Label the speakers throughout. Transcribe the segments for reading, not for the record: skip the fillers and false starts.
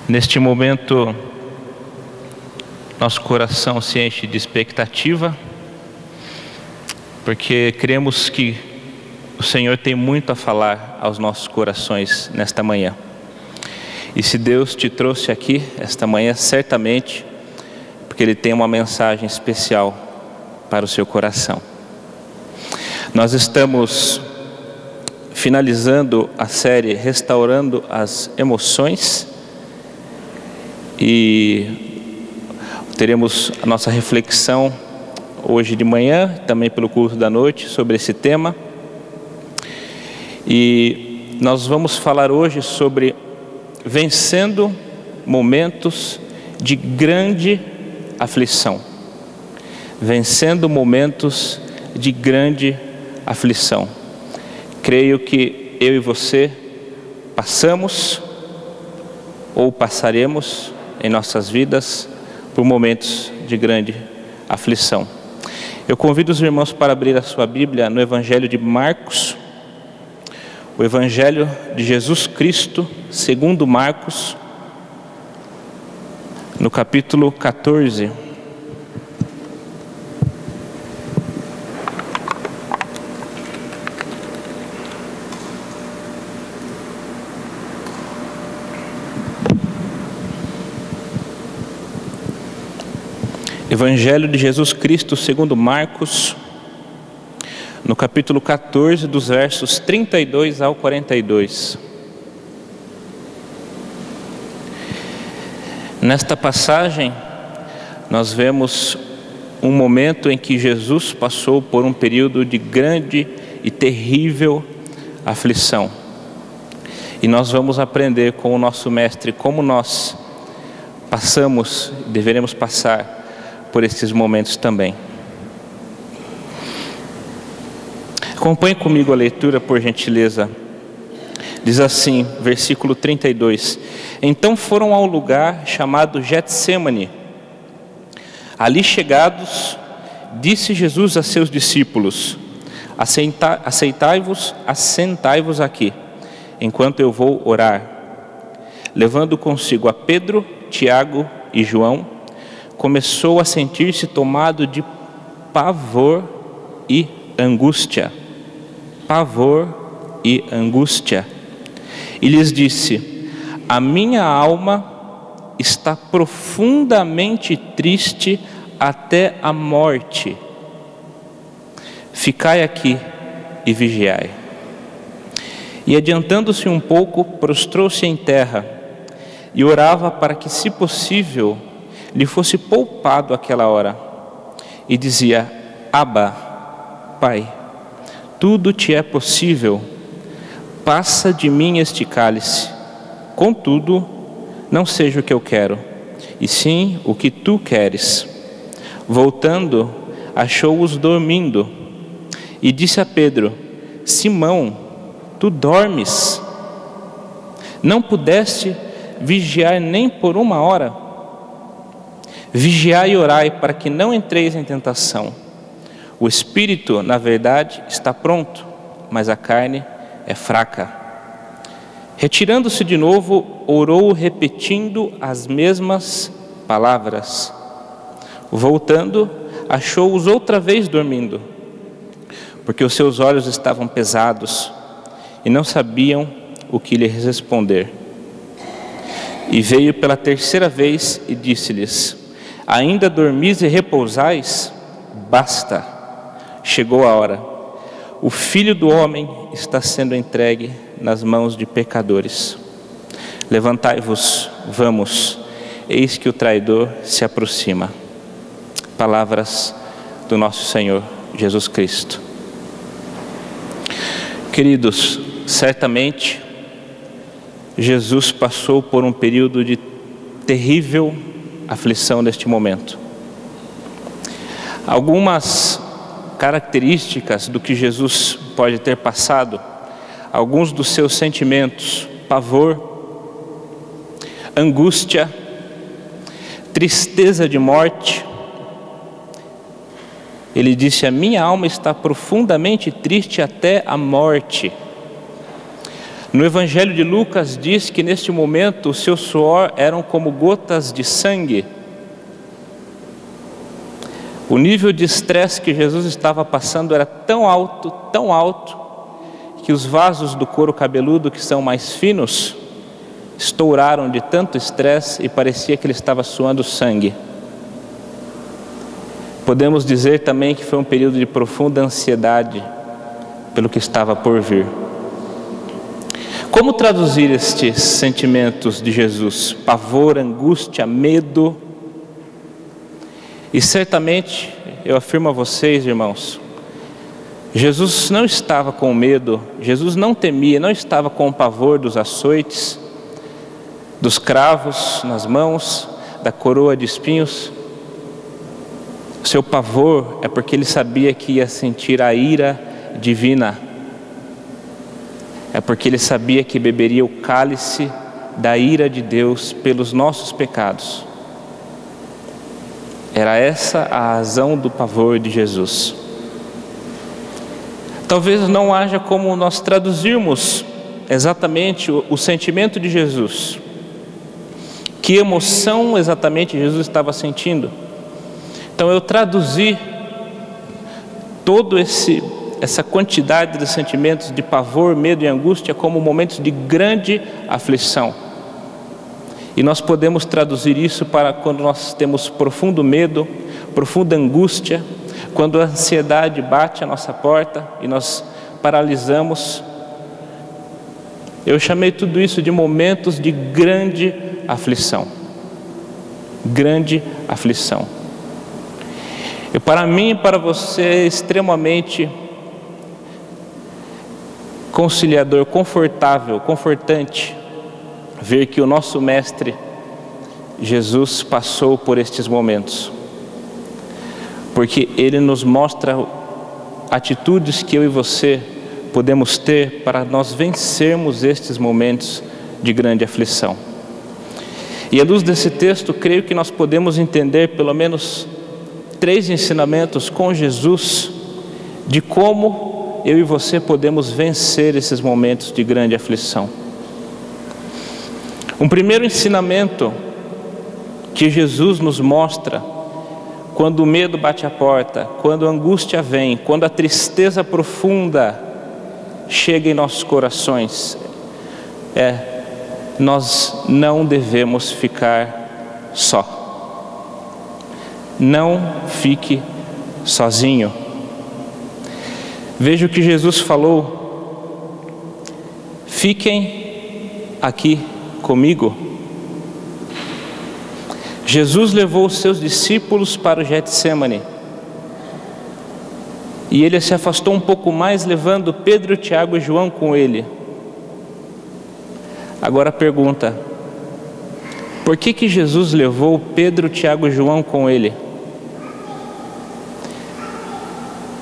Speaker 1: Neste momento, nosso coração se enche de expectativa, porque cremos que o Senhor tem muito a falar aos nossos corações nesta manhã. E se Deus te trouxe aqui esta manhã, certamente, porque Ele tem uma mensagem especial para o seu coração. Nós estamos finalizando a série Restaurando as Emoções e teremos a nossa reflexão hoje de manhã, também pelo culto da noite, sobre esse tema. E nós vamos falar hoje sobre vencendo momentos de grande aflição. Vencendo momentos de grande aflição. Creio que eu e você passamos ou passaremos em nossas vidas por momentos de grande aflição. Eu convido os irmãos para abrir a sua Bíblia no Evangelho de Marcos, o Evangelho de Jesus Cristo, segundo Marcos, no capítulo 14. Evangelho de Jesus Cristo segundo Marcos, no capítulo 14, dos versos 32 ao 42. Nesta passagem, nós vemos um momento em que Jesus passou por um período de grande e terrível aflição. E nós vamos aprender com o nosso mestre como nós passamos, deveremos passar por esses momentos também. Acompanhe comigo a leitura, por gentileza. Diz assim, versículo 32. Então foram ao lugar chamado Getsêmani. Ali chegados, disse Jesus a seus discípulos: assentai-vos aqui, enquanto eu vou orar. Levando consigo a Pedro, Tiago e João, começou a sentir-se tomado de pavor e angústia. Pavor e angústia. E lhes disse: a minha alma está profundamente triste até a morte. Ficai aqui e vigiai. E adiantando-se um pouco, prostrou-se em terra e orava para que, se possível, lhe fosse poupado aquela hora, e dizia: Abba, Pai, tudo te é possível, passa de mim este cálice, contudo, não seja o que eu quero, e sim o que tu queres. Voltando, achou-os dormindo, e disse a Pedro: Simão, tu dormes? Não pudeste vigiar nem por uma hora? Vigiai e orai para que não entreis em tentação. O espírito, na verdade, está pronto, mas a carne é fraca. Retirando-se de novo, orou repetindo as mesmas palavras. Voltando, achou-os outra vez dormindo, porque os seus olhos estavam pesados e não sabiam o que lhes responder. E veio pela terceira vez e disse-lhes: ainda dormis e repousais? Basta, chegou a hora. O Filho do Homem está sendo entregue nas mãos de pecadores. Levantai-vos, vamos, eis que o traidor se aproxima. Palavras do nosso Senhor Jesus Cristo. Queridos, certamente Jesus passou por um período de terrível aflição neste momento. Algumas características do que Jesus pode ter passado, alguns dos seus sentimentos: pavor, angústia, tristeza de morte. Ele disse: a minha alma está profundamente triste até a morte. No Evangelho de Lucas diz que neste momento o seu suor eram como gotas de sangue. O nível de estresse que Jesus estava passando era tão alto, que os vasos do couro cabeludo, que são mais finos, estouraram de tanto estresse e parecia que ele estava suando sangue. Podemos dizer também que foi um período de profunda ansiedade pelo que estava por vir. Como traduzir estes sentimentos de Jesus? Pavor, angústia, medo. E certamente, eu afirmo a vocês, irmãos, Jesus não estava com medo, Jesus não temia, não estava com o pavor dos açoites, dos cravos nas mãos, da coroa de espinhos. O seu pavor é porque ele sabia que ia sentir a ira divina. É porque ele sabia que beberia o cálice da ira de Deus pelos nossos pecados. Era essa a razão do pavor de Jesus. Talvez não haja como nós traduzirmos exatamente o sentimento de Jesus. Que emoção exatamente Jesus estava sentindo? Então eu traduzi todo essa quantidade de sentimentos de pavor, medo e angústia como momentos de grande aflição. E nós podemos traduzir isso para quando nós temos profundo medo, profunda angústia, quando a ansiedade bate à nossa porta e nós paralisamos. Eu chamei tudo isso de momentos de grande aflição. Grande aflição. E para mim e para você é extremamente conciliador, confortável, confortante ver que o nosso Mestre Jesus passou por estes momentos, porque Ele nos mostra atitudes que eu e você podemos ter para nós vencermos estes momentos de grande aflição. E à luz desse texto, creio que nós podemos entender pelo menos 3 ensinamentos com Jesus de como eu e você podemos vencer esses momentos de grande aflição. Um primeiro ensinamento que Jesus nos mostra quando o medo bate à porta, quando a angústia vem, quando a tristeza profunda chega em nossos corações, nós não devemos ficar só. Não fique sozinho. Veja o que Jesus falou: fiquem aqui comigo. Jesus levou os seus discípulos para o Getsemane e ele se afastou um pouco mais, levando Pedro, Tiago e João com ele. Agora a pergunta: por que Jesus levou Pedro, Tiago e João com ele?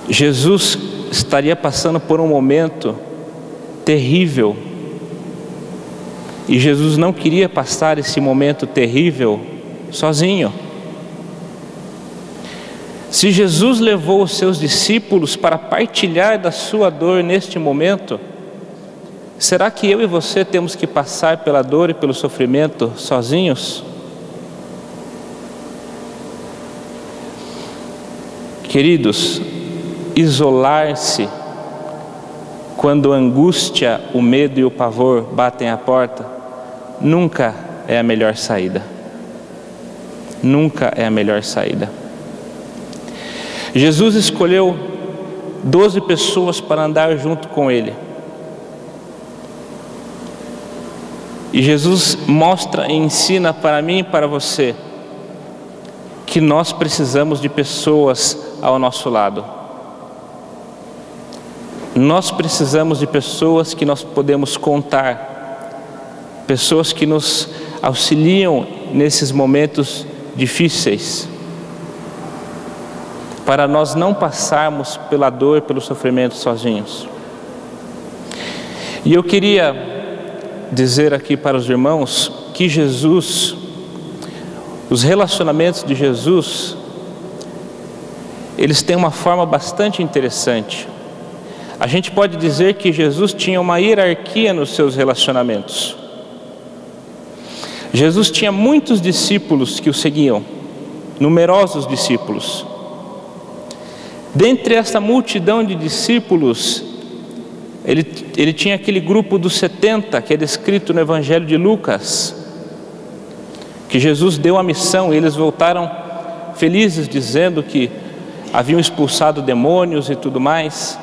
Speaker 1: Jesus estaria passando por um momento terrível e Jesus não queria passar esse momento terrível sozinho. Se Jesus levou os seus discípulos para partilhar da sua dor neste momento, será que eu e você temos que passar pela dor e pelo sofrimento sozinhos? Queridos, isolar-se quando a angústia, o medo e o pavor batem à porta, nunca é a melhor saída. Nunca é a melhor saída. Jesus escolheu 12 pessoas para andar junto com Ele. E Jesus mostra e ensina para mim e para você que nós precisamos de pessoas ao nosso lado. Nós precisamos de pessoas que nós podemos contar, pessoas que nos auxiliam nesses momentos difíceis, para nós não passarmos pela dor e pelo sofrimento sozinhos. E eu queria dizer aqui para os irmãos que Jesus, os relacionamentos de Jesus, eles têm uma forma bastante interessante. A gente pode dizer que Jesus tinha uma hierarquia nos seus relacionamentos. Jesus tinha muitos discípulos que o seguiam, numerosos discípulos. Dentre essa multidão de discípulos, ele tinha aquele grupo dos 70, que é descrito no Evangelho de Lucas, que Jesus deu a missão, e eles voltaram felizes, dizendo que haviam expulsado demônios e tudo mais.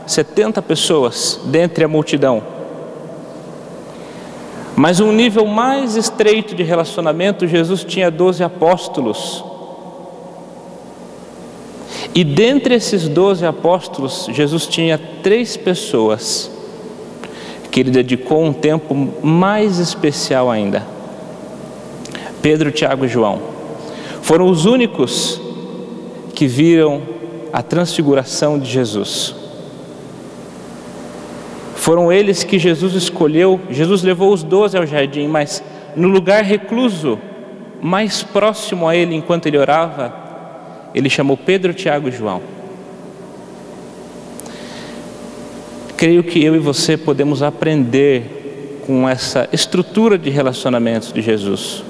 Speaker 1: 70 pessoas dentre a multidão. Mas um nível mais estreito de relacionamento, Jesus tinha 12 apóstolos. E dentre esses 12 apóstolos, Jesus tinha 3 pessoas que ele dedicou um tempo mais especial ainda. Pedro, Tiago e João. Foram os únicos que viram a transfiguração de Jesus. Foram eles que Jesus escolheu. Jesus levou os 12 ao jardim, mas no lugar recluso, mais próximo a ele enquanto ele orava, ele chamou Pedro, Tiago e João. Creio que eu e você podemos aprender com essa estrutura de relacionamentos de Jesus.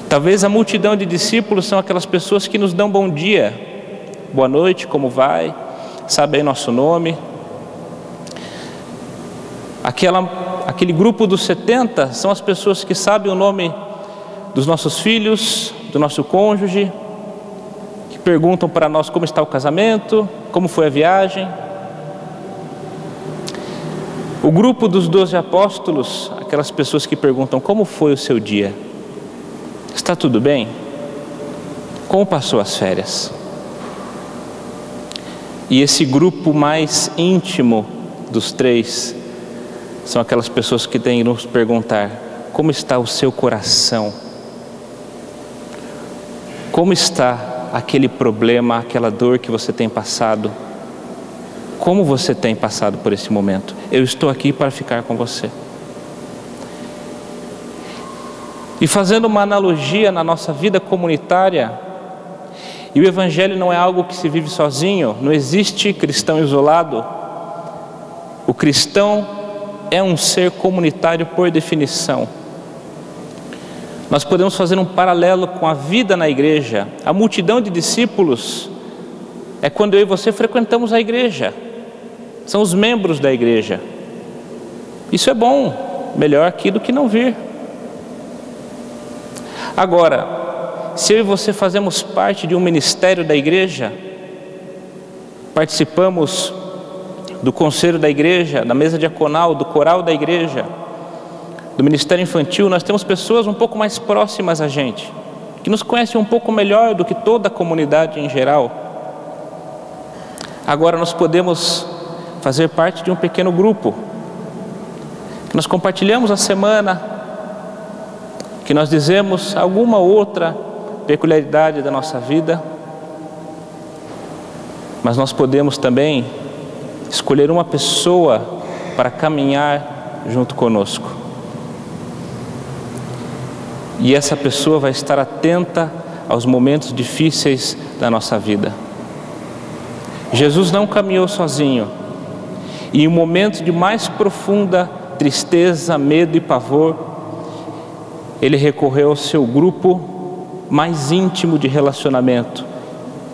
Speaker 1: Talvez a multidão de discípulos são aquelas pessoas que nos dão bom dia, boa noite, como vai, sabem nosso nome. Aquele grupo dos 70 são as pessoas que sabem o nome dos nossos filhos, do nosso cônjuge, que perguntam para nós como está o casamento, como foi a viagem. O grupo dos 12 apóstolos, aquelas pessoas que perguntam como foi o seu dia, está tudo bem? Como passou as férias? E esse grupo mais íntimo dos 3 são aquelas pessoas que têm que nos perguntar: como está o seu coração? Como está aquele problema, aquela dor que você tem passado? Como você tem passado por esse momento? Eu estou aqui para ficar com você. E fazendo uma analogia na nossa vida comunitária, e o Evangelho não é algo que se vive sozinho, não existe cristão isolado. O cristão é um ser comunitário por definição. Nós podemos fazer um paralelo com a vida na igreja. A multidão de discípulos é quando eu e você frequentamos a igreja. São os membros da igreja. Isso é bom, melhor aqui do que não vir. Agora, se eu e você fazemos parte de um ministério da igreja, participamos do conselho da igreja, da mesa diaconal, do coral da igreja, do ministério infantil, nós temos pessoas um pouco mais próximas a gente, que nos conhecem um pouco melhor do que toda a comunidade em geral. Agora nós podemos fazer parte de um pequeno grupo, que nós compartilhamos a semana, que nós dizemos alguma outra peculiaridade da nossa vida, mas nós podemos também escolher uma pessoa para caminhar junto conosco. E essa pessoa vai estar atenta aos momentos difíceis da nossa vida. Jesus não caminhou sozinho. E em um momento de mais profunda tristeza, medo e pavor, ele recorreu ao seu grupo mais íntimo de relacionamento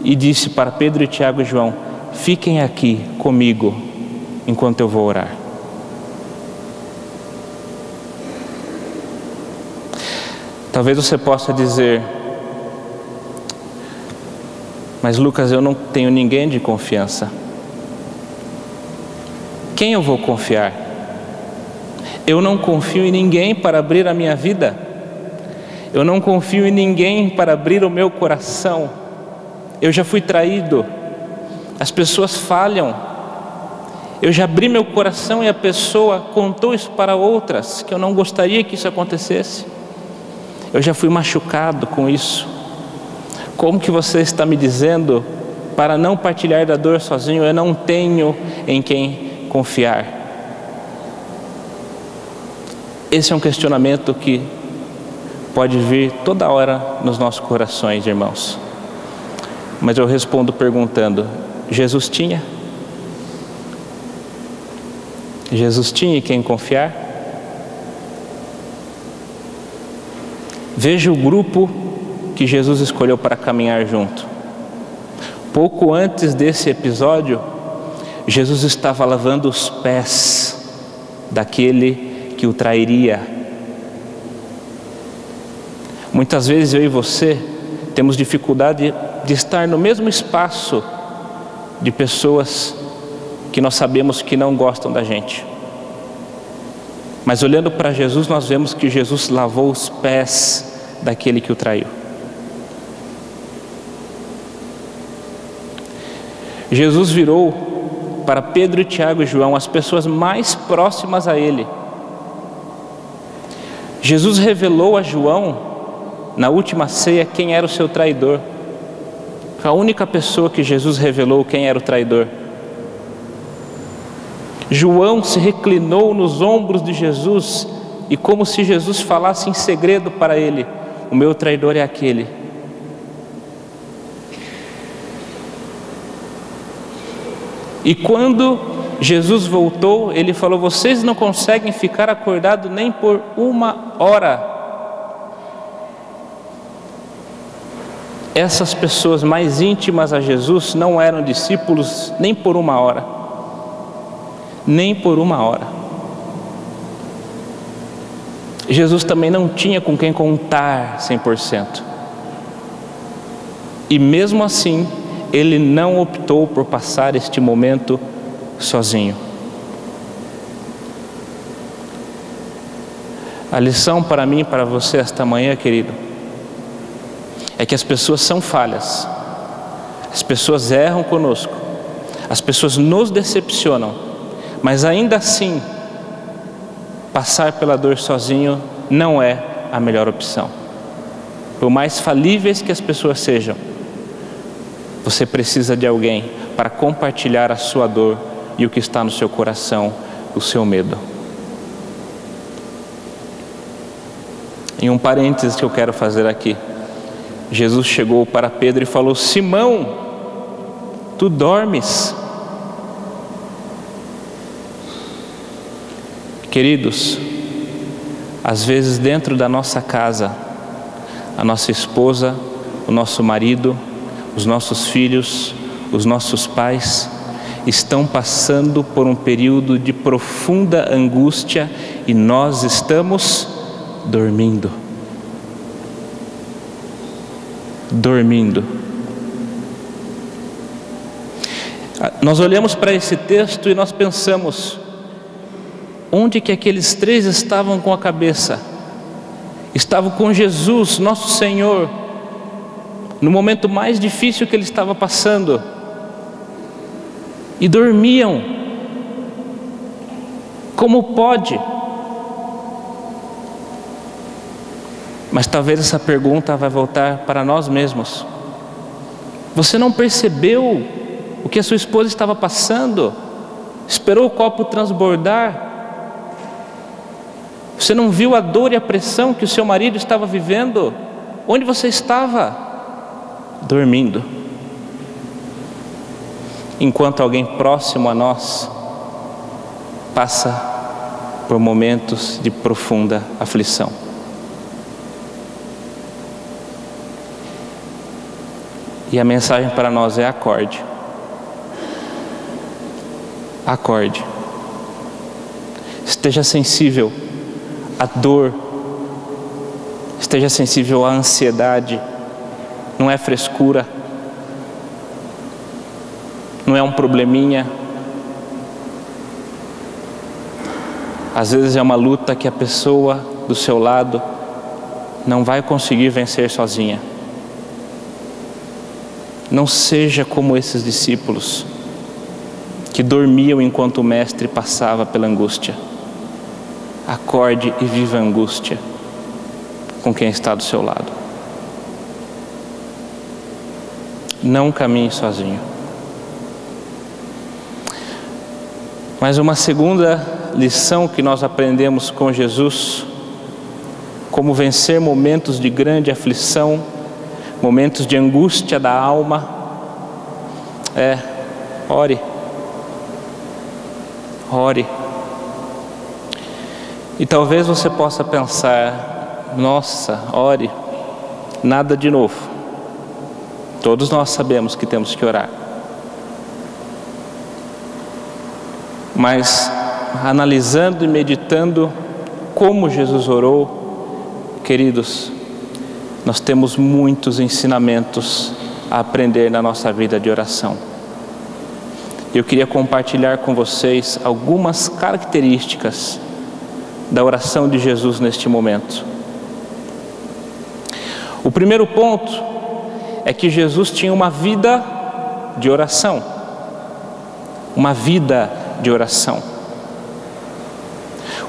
Speaker 1: e disse para Pedro, Tiago e João: fiquem aqui comigo enquanto eu vou orar. Talvez você possa dizer: mas Lucas, eu não tenho ninguém de confiança. Quem eu vou confiar? Eu não confio em ninguém para abrir a minha vida. Eu não confio em ninguém para abrir o meu coração. Eu já fui traído. As pessoas falham. Eu já abri meu coração e a pessoa contou isso para outras, que eu não gostaria que isso acontecesse. Eu já fui machucado com isso. Como que você está me dizendo para não partilhar da dor sozinho? Eu não tenho em quem confiar. Esse é um questionamento que pode vir toda hora nos nossos corações, irmãos. Mas eu respondo perguntando: Jesus tinha? Jesus tinha em quem confiar. Veja o grupo que Jesus escolheu para caminhar junto. Pouco antes desse episódio, Jesus estava lavando os pés daquele que o trairia. Muitas vezes eu e você temos dificuldade de estar no mesmo espaço de pessoas que nós sabemos que não gostam da gente. Mas olhando para Jesus, nós vemos que Jesus lavou os pés daquele que o traiu. Jesus virou para Pedro, Tiago e João, as pessoas mais próximas a ele. Jesus revelou a João, na última ceia, quem era o seu traidor. Foi a única pessoa que Jesus revelou quem era o traidor. João se reclinou nos ombros de Jesus e, como se Jesus falasse em segredo para ele: o meu traidor é aquele. E quando Jesus voltou, ele falou: vocês não conseguem ficar acordados nem por 1 hora. Essas pessoas mais íntimas a Jesus não eram discípulos nem por 1 hora. Nem por 1 hora. Jesus também não tinha com quem contar 100%. E mesmo assim, ele não optou por passar este momento sozinho. A lição para mim e para você esta manhã, querido, é que as pessoas são falhas, as pessoas erram conosco, as pessoas nos decepcionam, mas ainda assim, passar pela dor sozinho não é a melhor opção. Por mais falíveis que as pessoas sejam, você precisa de alguém para compartilhar a sua dor e o que está no seu coração, o seu medo. Em um parênteses que eu quero fazer aqui, Jesus chegou para Pedro e falou: Simão, tu dormes? Queridos, às vezes dentro da nossa casa, a nossa esposa, o nosso marido, os nossos filhos, os nossos pais estão passando por um período de profunda angústia e nós estamos dormindo. Dormindo. Nós olhamos para esse texto e nós pensamos: onde que aqueles 3 estavam com a cabeça? Estavam com Jesus, nosso Senhor, no momento mais difícil que ele estava passando, e dormiam. Como pode? Mas talvez essa pergunta vai voltar para nós mesmos. Você não percebeu o que a sua esposa estava passando? Esperou o copo transbordar? Você não viu a dor e a pressão que o seu marido estava vivendo? Onde você estava? Dormindo. Enquanto alguém próximo a nós passa por momentos de profunda aflição. E a mensagem para nós é: acorde. Acorde. Esteja sensível à dor. Esteja sensível à ansiedade. Não é frescura. Não é um probleminha. Às vezes é uma luta que a pessoa do seu lado não vai conseguir vencer sozinha. Não seja como esses discípulos que dormiam enquanto o mestre passava pela angústia. Acorde e viva a angústia com quem está do seu lado. Não caminhe sozinho. Mas uma segunda lição que nós aprendemos com Jesus, como vencer momentos de grande aflição, momentos de angústia da alma, é: ore. Ore. E talvez você possa pensar: nossa, ore, nada de novo. Todos nós sabemos que temos que orar. Mas analisando e meditando como Jesus orou, queridos, nós temos muitos ensinamentos a aprender na nossa vida de oração. Eu queria compartilhar com vocês algumas características da oração de Jesus neste momento. O primeiro ponto é que Jesus tinha uma vida de oração. Uma vida de oração.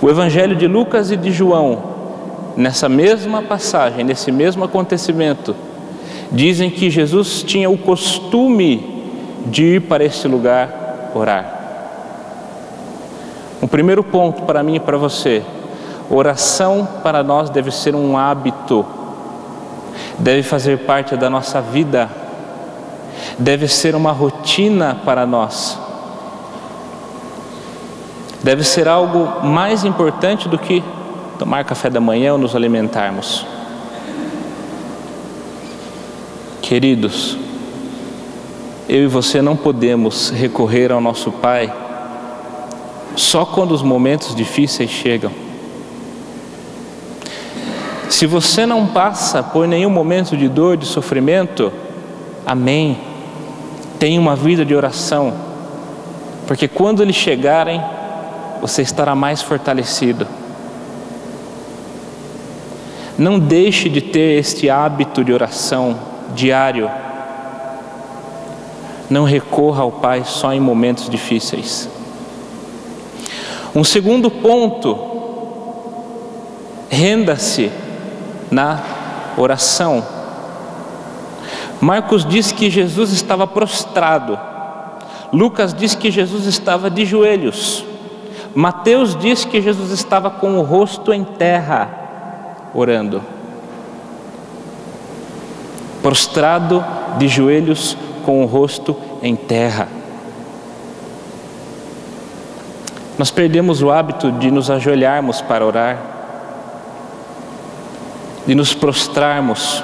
Speaker 1: O Evangelho de Lucas e de João, nessa mesma passagem, nesse mesmo acontecimento, dizem que Jesus tinha o costume de ir para esse lugar orar. O primeiro ponto para mim e para você: oração para nós deve ser um hábito, deve fazer parte da nossa vida, deve ser uma rotina para nós, deve ser algo mais importante do que tomar café da manhã ou nos alimentarmos. Queridos, eu e você não podemos recorrer ao nosso Pai só quando os momentos difíceis chegam. Se você não passa por nenhum momento de dor, de sofrimento, amém, tenha uma vida de oração, porque quando eles chegarem, você estará mais fortalecido. Não deixe de ter este hábito de oração diário. Não recorra ao Pai só em momentos difíceis. Um segundo ponto: renda-se na oração. Marcos diz que Jesus estava prostrado. Lucas diz que Jesus estava de joelhos. Mateus diz que Jesus estava com o rosto em terra, orando. Prostrado, de joelhos, com o rosto em terra. Nós perdemos o hábito de nos ajoelharmos para orar, de nos prostrarmos.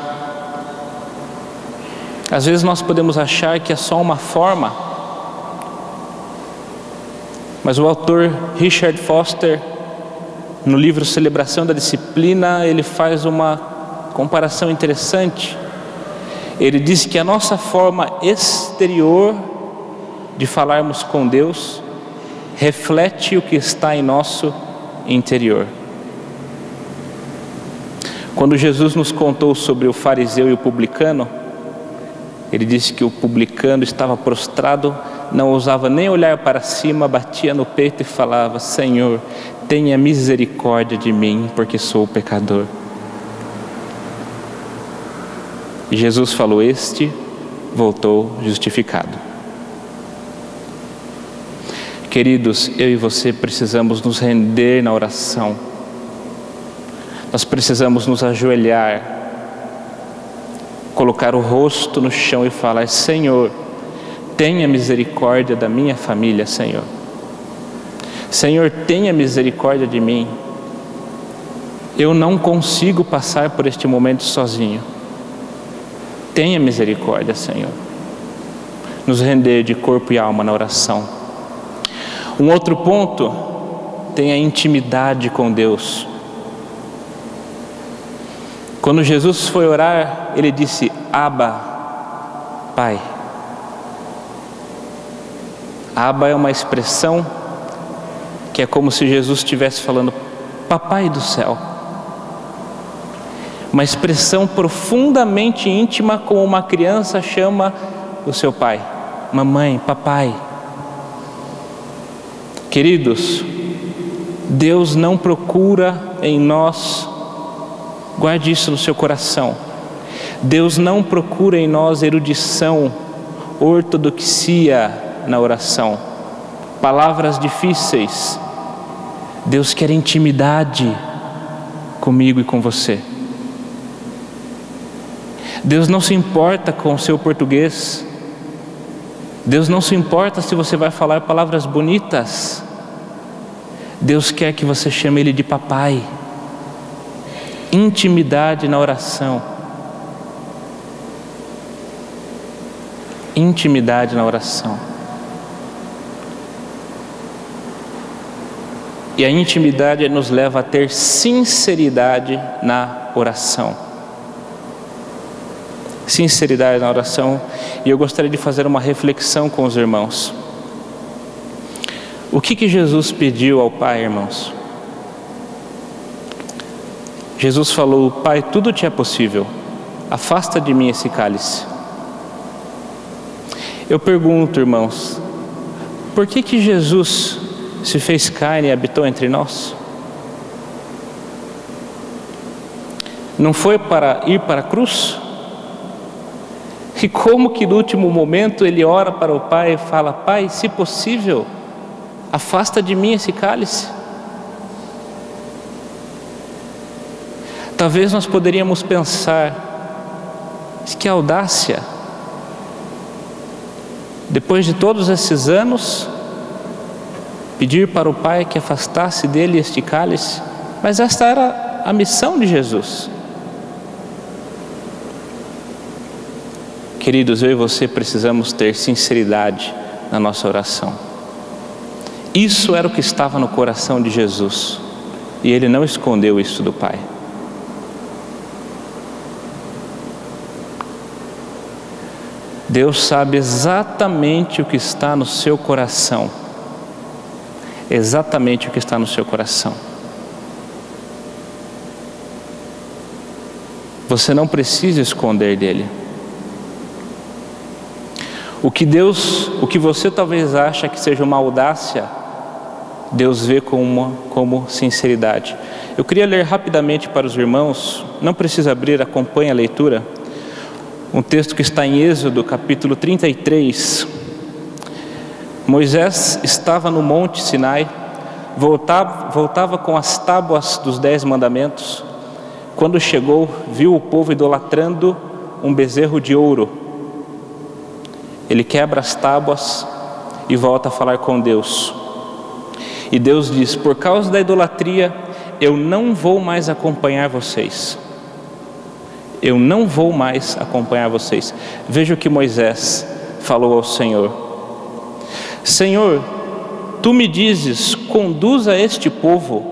Speaker 1: Às vezes nós podemos achar que é só uma forma, mas o autor Richard Foster, no livro Celebração da Disciplina, ele faz uma comparação interessante. Ele diz que a nossa forma exterior de falarmos com Deus reflete o que está em nosso interior. Quando Jesus nos contou sobre o fariseu e o publicano, ele disse que o publicano estava prostrado, não ousava nem olhar para cima, batia no peito e falava: Senhor, tenha misericórdia de mim, porque sou pecador. E Jesus falou: este voltou justificado. Queridos, eu e você precisamos nos render na oração. Nós precisamos nos ajoelhar, colocar o rosto no chão e falar: Senhor, tenha misericórdia da minha família, Senhor. Senhor, tenha misericórdia de mim. Eu não consigo passar por este momento sozinho. Tenha misericórdia, Senhor. Nos render de corpo e alma na oração. Um outro ponto: tenha intimidade com Deus. Quando Jesus foi orar, ele disse: Abba, Pai. Abba é uma expressão que é como se Jesus estivesse falando: Papai do céu. Uma expressão profundamente íntima, como uma criança chama o seu pai: mamãe, papai. Queridos, Deus não procura em nós, guarde isso no seu coração, Deus não procura em nós erudição, ortodoxia na oração, palavras difíceis. Deus quer intimidade comigo e com você. Deus não se importa com o seu português. Deus não se importa se você vai falar palavras bonitas. Deus quer que você chame Ele de papai. Intimidade na oração. Intimidade na oração. E a intimidade nos leva a ter sinceridade na oração. Sinceridade na oração. E eu gostaria de fazer uma reflexão com os irmãos. O que Jesus pediu ao Pai, irmãos? Jesus falou: Pai, tudo te é possível, afasta de mim esse cálice. Eu pergunto, irmãos, por que Jesus se fez carne e habitou entre nós? Não foi para ir para a cruz? E como que no último momento ele ora para o Pai e fala: Pai, se possível, afasta de mim esse cálice? Talvez nós poderíamos pensar: que audácia! Depois de todos esses anos, pedir para o Pai que afastasse dele este cálice. Mas esta era a missão de Jesus. Queridos, eu e você precisamos ter sinceridade na nossa oração. Isso era o que estava no coração de Jesus, e Ele não escondeu isso do Pai. Deus sabe exatamente o que está no seu coração. Exatamente o que está no seu coração. Você não precisa esconder dele. O que você talvez acha que seja uma audácia, Deus vê como sinceridade. Eu queria ler rapidamente para os irmãos, não precisa abrir, acompanhe a leitura. Um texto que está em Êxodo, capítulo 33. Moisés estava no monte Sinai, voltava com as tábuas dos 10 mandamentos. Quando chegou, viu o povo idolatrando um bezerro de ouro. Ele quebra as tábuas e volta a falar com Deus. E Deus diz: por causa da idolatria, eu não vou mais acompanhar vocês. Eu não vou mais acompanhar vocês. Veja o que Moisés falou ao Senhor: Senhor, tu me dizes, conduza este povo,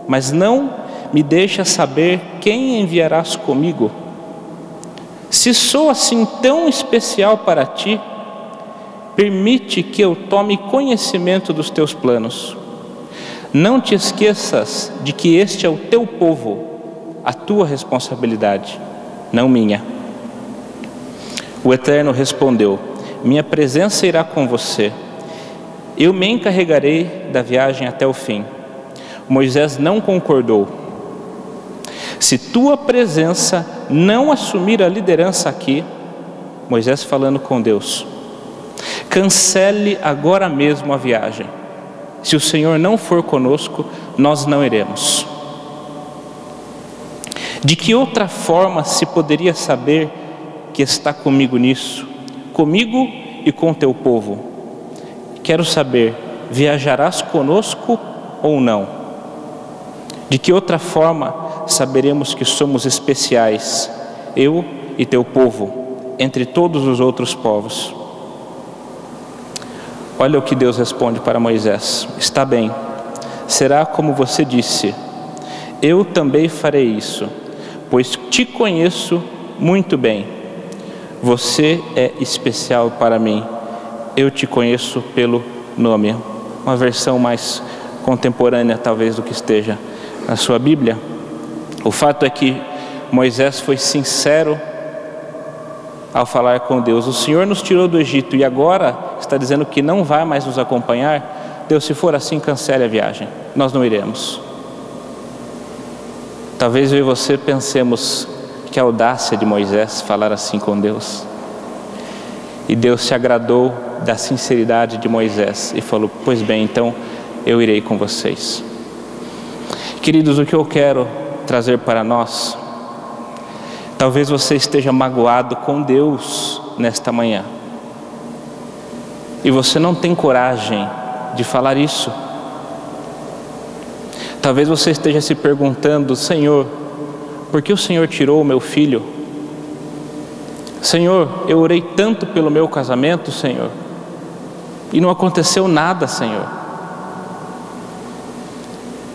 Speaker 1: mas não me deixa saber quem enviarás comigo. Se sou assim tão especial para ti, permite que eu tome conhecimento dos teus planos. Não te esqueças de que este é o teu povo, a tua responsabilidade, não minha. O Eterno respondeu: minha presença irá com você. Eu me encarregarei da viagem até o fim. Moisés não concordou. Se tua presença não assumir a liderança aqui, Moisés falando com Deus, cancele agora mesmo a viagem. Se o Senhor não for conosco, nós não iremos. De que outra forma se poderia saber que está comigo nisso? Comigo e com teu povo. Quero saber, viajarás conosco ou não? De que outra forma saberemos que somos especiais, eu e teu povo, entre todos os outros povos? Olha o que Deus responde para Moisés: está bem, será como você disse, eu também farei isso, pois te conheço muito bem. Você é especial para mim, eu te conheço pelo nome. Uma versão mais contemporânea talvez do que esteja na sua Bíblia. O fato é que Moisés foi sincero ao falar com Deus. O Senhor nos tirou do Egito e agora está dizendo que não vai mais nos acompanhar. Deus, se for assim, cancele a viagem, nós não iremos. Talvez eu e você pensemos que a audácia de Moisés falar assim com Deus. E Deus se agradou da sinceridade de Moisés e falou: pois bem, então eu irei com vocês. Queridos, o que eu quero trazer para nós, talvez você esteja magoado com Deus nesta manhã e você não tem coragem de falar isso. Talvez você esteja se perguntando: Senhor, por que o Senhor tirou o meu filho? Senhor, eu orei tanto pelo meu casamento, Senhor, e não aconteceu nada, Senhor.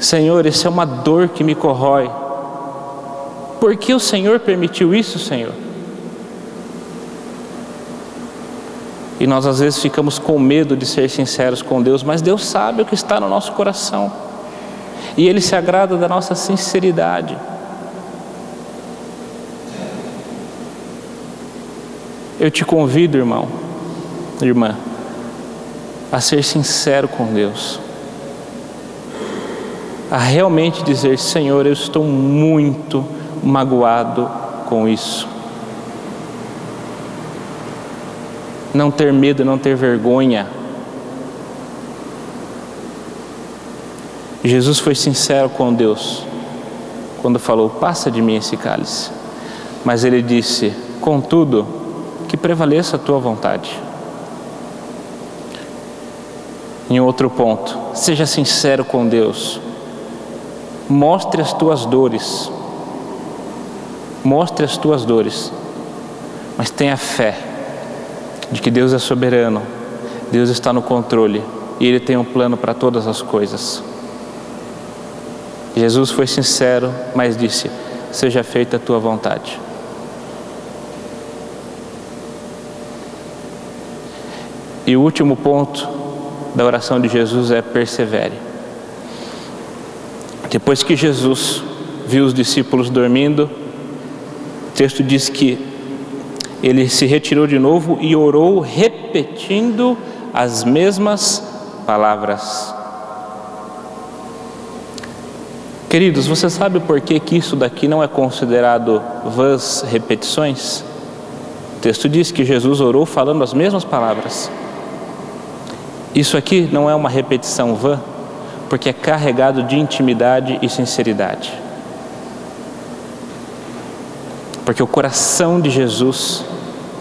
Speaker 1: Senhor, isso é uma dor que me corrói. Por que o Senhor permitiu isso, Senhor? E nós às vezes ficamos com medo de ser sinceros com Deus, mas Deus sabe o que está no nosso coração, e Ele se agrada da nossa sinceridade. Eu te convido, irmão, irmã, a ser sincero com Deus, a realmente dizer: Senhor, eu estou muito magoado com isso. Não ter medo, não ter vergonha. Jesus foi sincero com Deus quando falou: passa de mim esse cálice. Mas Ele disse: contudo, que prevaleça a tua vontade. Em outro ponto, seja sincero com Deus. Mostre as tuas dores. Mostre as tuas dores. Mas tenha fé de que Deus é soberano, Deus está no controle e Ele tem um plano para todas as coisas. Jesus foi sincero, mas disse: seja feita a tua vontade. E o último ponto da oração de Jesus é: persevere. Depois que Jesus viu os discípulos dormindo, o texto diz que Ele se retirou de novo e orou repetindo as mesmas palavras. Queridos, você sabe por que isso daqui não é considerado vãs repetições? O texto diz que Jesus orou falando as mesmas palavras. Isso aqui não é uma repetição vã, porque é carregado de intimidade e sinceridade. Porque o coração de Jesus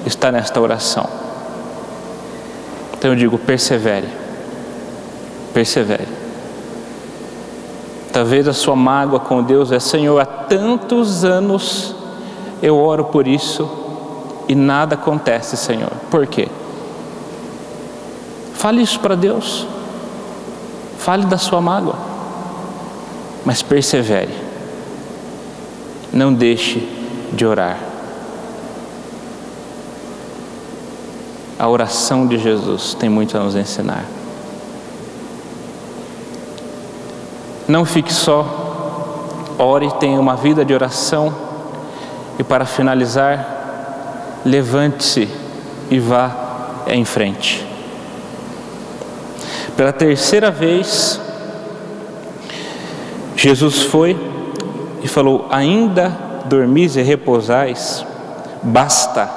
Speaker 1: está nesta oração. Então eu digo: persevere. Persevere. Talvez a sua mágoa com Deus é: Senhor, há tantos anos eu oro por isso e nada acontece, Senhor. Por quê? Fale isso para Deus. Fale da sua mágoa. Mas persevere. Não deixe de orar. A oração de Jesus tem muito a nos ensinar. Não fique só. Ore, tenha uma vida de oração. E para finalizar, levante-se e vá em frente. Pela terceira vez, Jesus foi e falou: ainda dormis e repousais? Basta,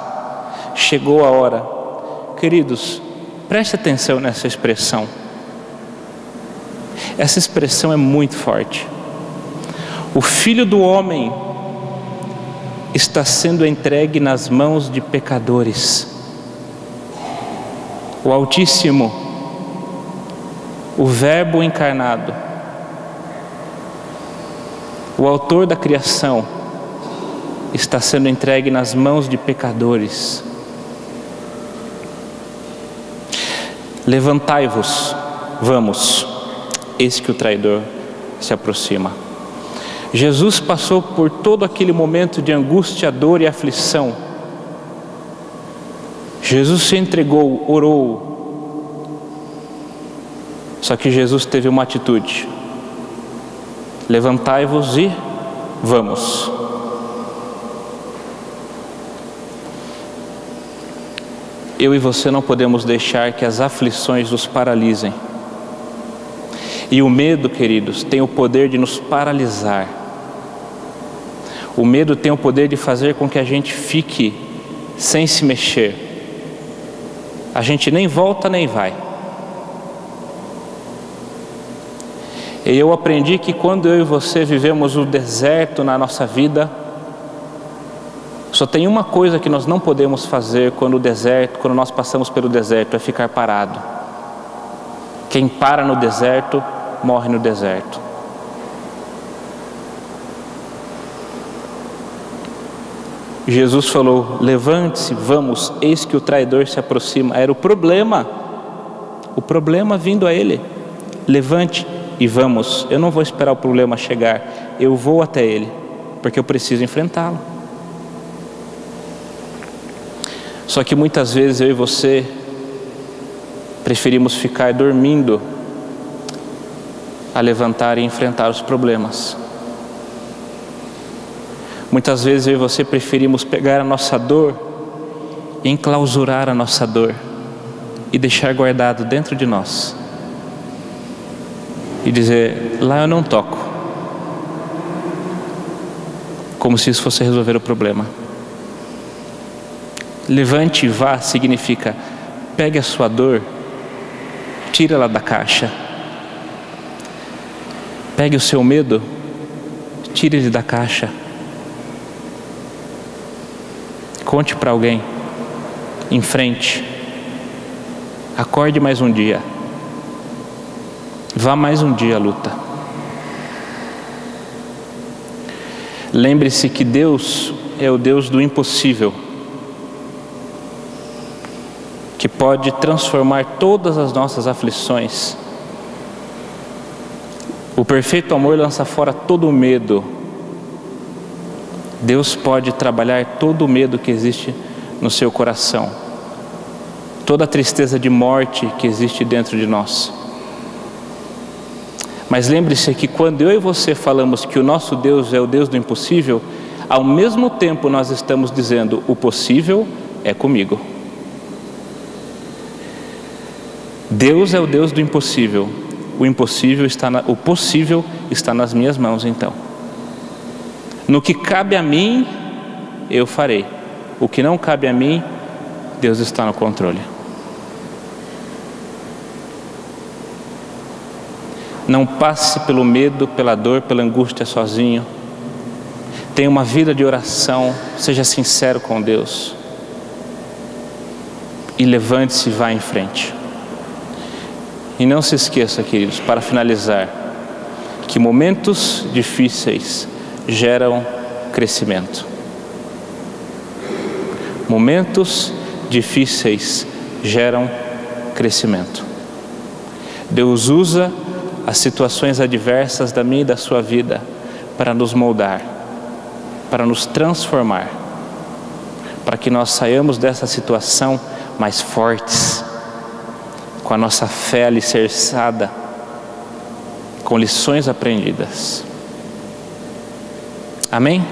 Speaker 1: chegou a hora. Queridos, preste atenção nessa expressão. Essa expressão é muito forte. O Filho do Homem está sendo entregue nas mãos de pecadores. O Altíssimo, o Verbo encarnado, o autor da criação, está sendo entregue nas mãos de pecadores. Levantai-vos, vamos, eis que o traidor se aproxima. Jesus passou por todo aquele momento de angústia, dor e aflição. Jesus se entregou, orou. Só que Jesus teve uma atitude: levantai-vos e vamos. Eu e você não podemos deixar que as aflições nos paralisem. E o medo, queridos, tem o poder de nos paralisar. O medo tem o poder de fazer com que a gente fique sem se mexer. A gente nem volta nem vai. E eu aprendi que quando eu e você vivemos o deserto na nossa vida, só tem uma coisa que nós não podemos fazer quando nós passamos pelo deserto: é ficar parado. Quem para no deserto, morre no deserto. Jesus falou: levante-se, vamos, eis que o traidor se aproxima. Era o problema vindo a ele. Levante e vamos. Eu não vou esperar o problema chegar, eu vou até ele, porque eu preciso enfrentá-lo. Só que muitas vezes eu e você preferimos ficar dormindo a levantar e enfrentar os problemas. Muitas vezes eu e você preferimos pegar a nossa dor e enclausurar a nossa dor e deixar guardado dentro de nós e dizer: lá eu não toco, como se isso fosse resolver o problema. Levante e vá significa: pegue a sua dor, tira-la da caixa. Pegue o seu medo, tire-ele da caixa. Conte para alguém, enfrente, acorde mais um dia, vá mais um dia à luta. Lembre-se que Deus é o Deus do impossível, que pode transformar todas as nossas aflições. O perfeito amor lança fora todo o medo. Deus pode trabalhar todo o medo que existe no seu coração, toda a tristeza de morte que existe dentro de nós. Mas lembre-se que quando eu e você falamos que o nosso Deus é o Deus do impossível, ao mesmo tempo nós estamos dizendo: o possível é comigo. Deus é o Deus do impossível. O possível está nas minhas mãos, então. No que cabe a mim, eu farei. O que não cabe a mim, Deus está no controle. Não passe pelo medo, pela dor, pela angústia sozinho. Tenha uma vida de oração, seja sincero com Deus. E levante-se e vá em frente. E não se esqueça, queridos, para finalizar, que momentos difíceis geram crescimento. Momentos difíceis geram crescimento. Deus usa as situações adversas da minha e da sua vida para nos moldar, para nos transformar, para que nós saiamos dessa situação mais fortes, com a nossa fé alicerçada, com lições aprendidas. Amém?